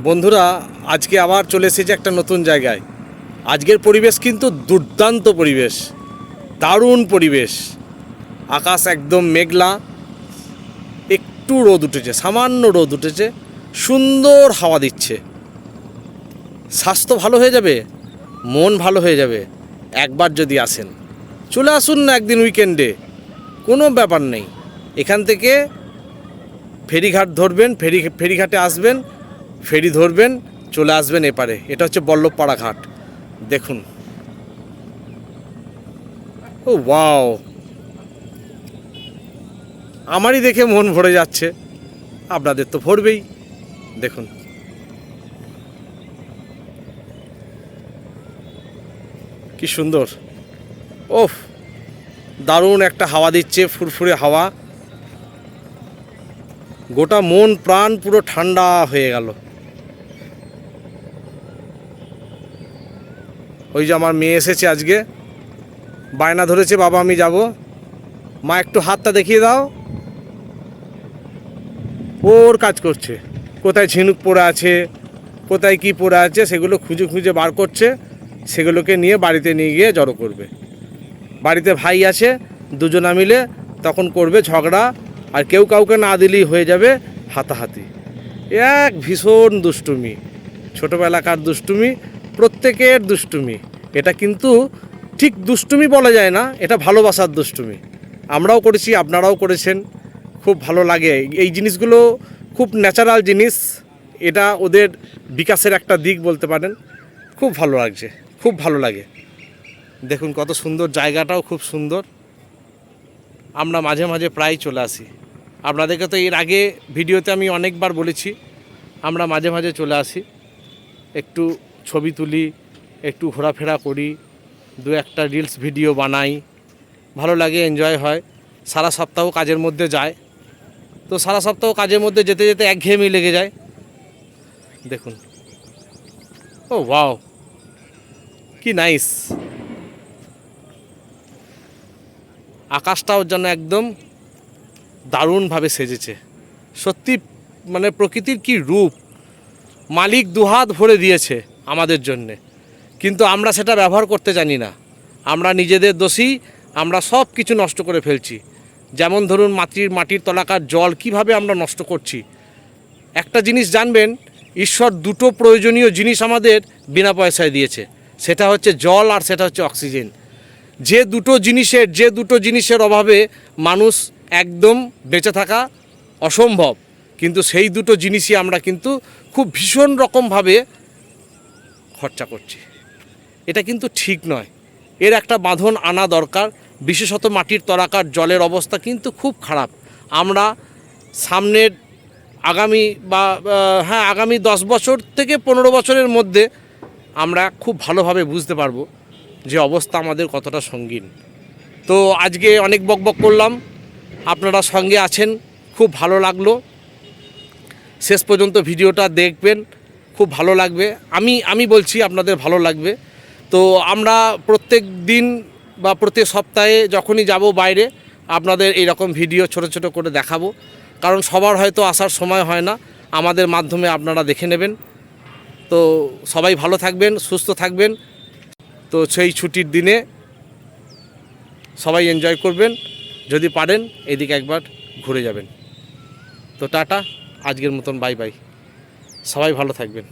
বন্ধুরা, আজকে আবার চলে এসেছে একটা নতুন জায়গায়। আজকের পরিবেশ কিন্তু দুর্দান্ত পরিবেশ, দারুণ পরিবেশ। আকাশ একদম মেঘলা, একটু রোদ উঠেছে, সামান্য রোদ উঠেছে, সুন্দর হাওয়া দিচ্ছে। স্বাস্থ্য ভালো হয়ে যাবে, মন ভালো হয়ে যাবে একবার যদি আসেন। চলে আসুন না একদিন উইকেন্ডে, কোনো ব্যাপার নেই। এখান থেকে ফেরিঘাট ধরবেন, ফেরিঘাটে আসবেন, ফেরি ধরবেন, চলে আসবেন এপারে। এটা হচ্ছে বল্লভপাড়া ঘাট। দেখুন, ও ওয়াও, আমারই দেখে মন ভরে যাচ্ছে, আপনাদের তো ভরবেই। দেখুন, কি সুন্দর। ওফ, দারুণ একটা হাওয়া দিচ্ছে, ফুরফুরে হাওয়া। গোটা মন প্রাণ পুরো ঠান্ডা হয়ে গেল। ওই যে আমার মেয়ে এসেছে আজকে, বায়না ধরেছে, বাবা আমি যাব। মা একটু হাতটা দেখিয়ে দাও। ওর কাজ করছে, কোথায় ঝিনুক পড়ে আছে, কোথায় কি পড়ে আছে, সেগুলো খুঁজে খুঁজে বার করছে। সেগুলোকে নিয়ে বাড়িতে নিয়ে গিয়ে জড়ো করবে। বাড়িতে ভাই আছে, দুজনা মিলে তখন করবে ঝগড়া, আর কেউ কাউকে না দিলেই হয়ে যাবে হাতাহাতি। এক ভীষণ দুষ্টুমি, ছোটোবেলাকার দুষ্টুমি, প্রত্যেকের দুষ্টুমি। এটা কিন্তু ঠিক দুষ্টুমি বলা যায় না, এটা ভালোবাসার দুষ্টুমি। আমরাও করেছি, আপনারাও করেছেন। খুব ভালো লাগে এই জিনিসগুলো, খুব ন্যাচারাল জিনিস। এটা ওদের বিকাশের একটা দিক বলতে পারেন। খুব ভালো লাগছে, খুব ভালো লাগে। দেখুন কত সুন্দর, জায়গাটাও খুব সুন্দর। আমরা মাঝে মাঝে প্রায় চলে আসি। আপনাদেরকে তো এর আগে ভিডিওতে আমি অনেকবার বলেছি, আমরা মাঝে মাঝে চলে আসি, একটু ছবি তুলি, একটু ঘোরাফেরা করি, দু একটা রিলস ভিডিও বানাই। ভালো লাগে, এনজয় হয়। সারা সপ্তাহ কাজের মধ্যে যায়, তো সারা সপ্তাহ কাজের মধ্যে যেতে যেতে একঘেয়েমি লেগে যায়। দেখুন, ও ওয়াও, কি নাইস। আকাশটাও যেন একদম দারুণভাবে সেজেছে। সত্যি, মানে প্রকৃতির কি রূপ। মালিক দুহাত ভরে দিয়েছে আমাদের জন্যে, কিন্তু আমরা সেটা ব্যবহার করতে জানি না। আমরা নিজেদের দোষী, আমরা সব কিছু নষ্ট করে ফেলছি। যেমন ধরুন মাটির তলাকার জল কিভাবে আমরা নষ্ট করছি। একটা জিনিস জানবেন, ঈশ্বর দুটো প্রয়োজনীয় জিনিস আমাদের বিনা পয়সায় দিয়েছে, সেটা হচ্ছে জল আর সেটা হচ্ছে অক্সিজেন। যে দুটো জিনিসের অভাবে মানুষ একদম বেঁচে থাকা অসম্ভব, কিন্তু সেই দুটো জিনিসই আমরা কিন্তু খুব ভীষণ রকমভাবে খরচা করছি। এটা কিন্তু ঠিক নয়, এর একটা বাঁধন আনা দরকার। বিশেষত মাটির তলাকার জলের অবস্থা কিন্তু খুব খারাপ। আমরা সামনের আগামী 10 বছর থেকে 15 বছরের মধ্যে আমরা খুব ভালোভাবে বুঝতে পারবো যে অবস্থা আমাদের কতটা সঙ্গীন। তো আজকে অনেক বকবক করলাম, আপনারা সঙ্গে আছেন, খুব ভালো লাগলো। শেষ পর্যন্ত ভিডিওটা দেখবেন, খুব ভালো লাগবে। আমি বলছি আপনাদের ভালো লাগবে। তো আমরা প্রত্যেক দিন বা প্রতি সপ্তাহে যখনই যাব বাইরে, আপনাদের এইরকম ভিডিও ছোট ছোট করে দেখাবো। কারণ সবার হয়তো আসার সময় হয় না, আমাদের মাধ্যমে আপনারা দেখে নেবেন। তো সবাই ভালো থাকবেন, সুস্থ থাকবেন। তো সেই ছুটির দিনে সবাই এনজয় করবেন, যদি পারেন এদিকে একবার ঘুরে যাবেন। তো টাটা, আজকের মতন বাই বাই, সবাই ভালো থাকবেন।